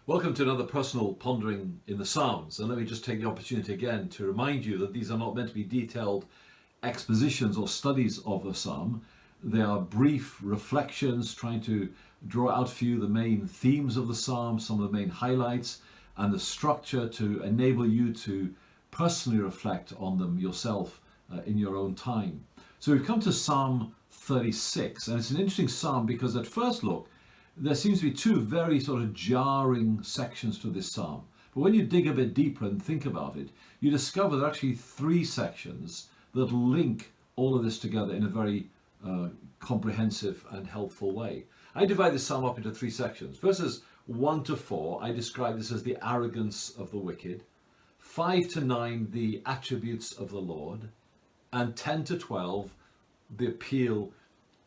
Welcome to another personal pondering in the Psalms. And let me just take the opportunity again to remind you that these are not meant to be detailed expositions or studies of the Psalm. They are brief reflections trying to draw out for you the main themes of the Psalm, some of the main highlights, and the structure to enable you to personally reflect on them yourself in your own time. So we've come to Psalm 36, and it's an interesting psalm because at first look, there seems to be two very sort of jarring sections to this psalm. But when you dig a bit deeper and think about it, you discover there are actually three sections that link all of this together in a very comprehensive and helpful way. I divide this psalm up into three sections. Verses 1 to 4, I describe this as the arrogance of the wicked. 5 to 9, the attributes of the Lord. And 10 to 12, the appeal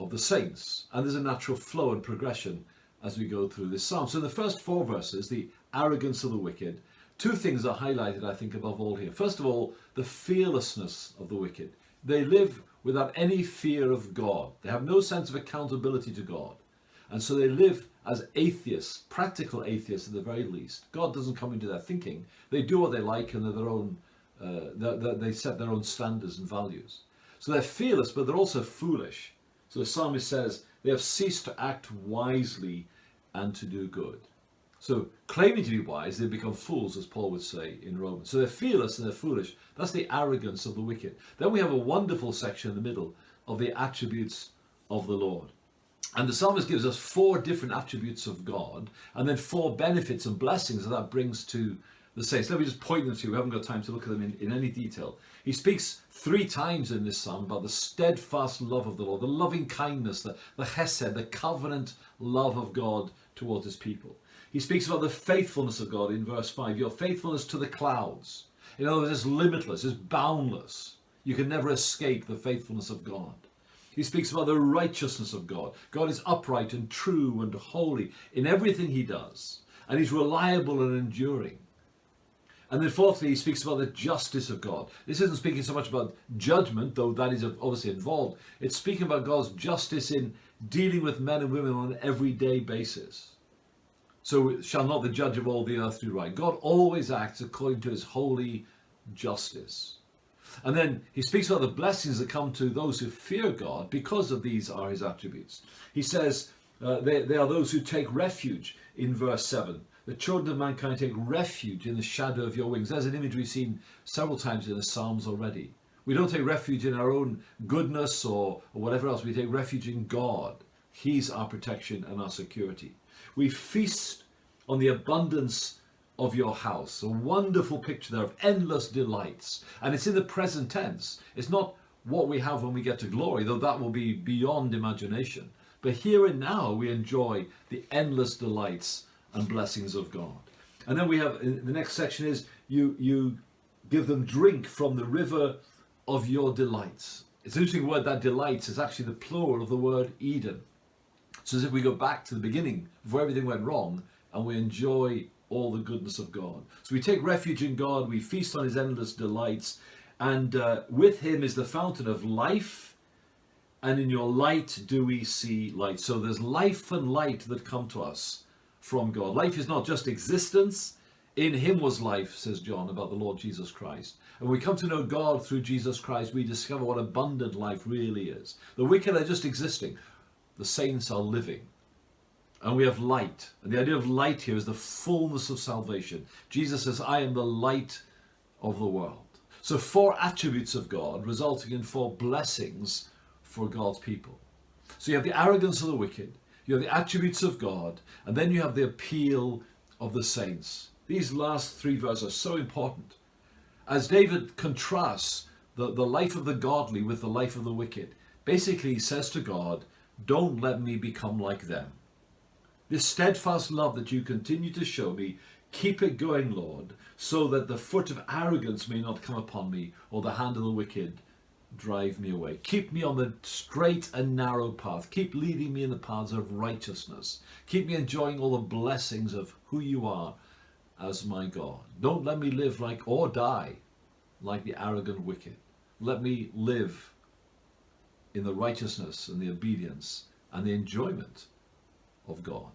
of the saints. And there's a natural flow and progression as we go through this psalm. So in the first four verses, the arrogance of the wicked, two things are highlighted, I think, above all here. First of all, the fearlessness of the wicked. They live without any fear of God. They have no sense of accountability to God. And so they live as atheists, practical atheists at the very least. God doesn't come into their thinking. They do what they like and they're their own, they set their own standards and values. So they're fearless, but they're also foolish. So the psalmist says, they have ceased to act wisely and to do good. So claiming to be wise, they become fools, as Paul would say in Romans. So they're fearless and they're foolish. That's the arrogance of the wicked. Then we have a wonderful section in the middle of the attributes of the Lord. And the psalmist gives us four different attributes of God, and then four benefits and blessings that brings to the saints. Let me just point them to you. We haven't got time to look at them in any detail. He speaks three times in this psalm about the steadfast love of the Lord, the loving kindness, the chesed, the covenant love of God towards his people. He speaks about the faithfulness of God in verse 5, your faithfulness to the clouds. In other words, it's limitless, it's boundless. You can never escape the faithfulness of God. He speaks about the righteousness of God. God is upright and true and holy in everything he does, and he's reliable and enduring. And then fourthly, he speaks about the justice of God. This isn't speaking so much about judgment, though that is obviously involved. It's speaking about God's justice in dealing with men and women on an everyday basis. So shall not the judge of all the earth do right? God always acts according to his holy justice. And then he speaks about the blessings that come to those who fear God because of these are his attributes. He says they are those who take refuge in verse 7. The children of mankind take refuge in the shadow of your wings. There's an image we've seen several times in the Psalms already. We don't take refuge in our own goodness or whatever else. We take refuge in God. He's our protection and our security. We feast on the abundance of your house. A wonderful picture there of endless delights. And it's in the present tense. It's not what we have when we get to glory, though that will be beyond imagination. But here and now we enjoy the endless delights and blessings of God. And then we have, the next section is, you give them drink from the river of your delights. It's an interesting word, that delights is actually the plural of the word Eden. So as if we go back to the beginning, before everything went wrong, and we enjoy all the goodness of God. So we take refuge in God, we feast on his endless delights, and with him is the fountain of life, and in your light do we see light. So there's life and light that come to us from God. Life is not just existence. In him was life, says John about the Lord Jesus Christ. And when we come to know God through Jesus Christ, we discover what abundant life really is. The wicked are just existing. The saints are living. And we have light. And the idea of light here is the fullness of salvation. Jesus says, I am the light of the world. So four attributes of God resulting in four blessings for God's people. So you have the arrogance of the wicked, you have the attributes of God, and then you have the appeal of the saints. These last three verses are so important. As David contrasts the life of the godly with the life of the wicked, basically he says to God, don't let me become like them. This steadfast love that you continue to show me, keep it going, Lord, so that the foot of arrogance may not come upon me, or the hand of the wicked drive me away. Keep me on the straight and narrow path. Keep leading me in the paths of righteousness. Keep me enjoying all the blessings of who you are as my God. Don't let me live like or die like the arrogant wicked. Let me live in the righteousness and the obedience and the enjoyment of God.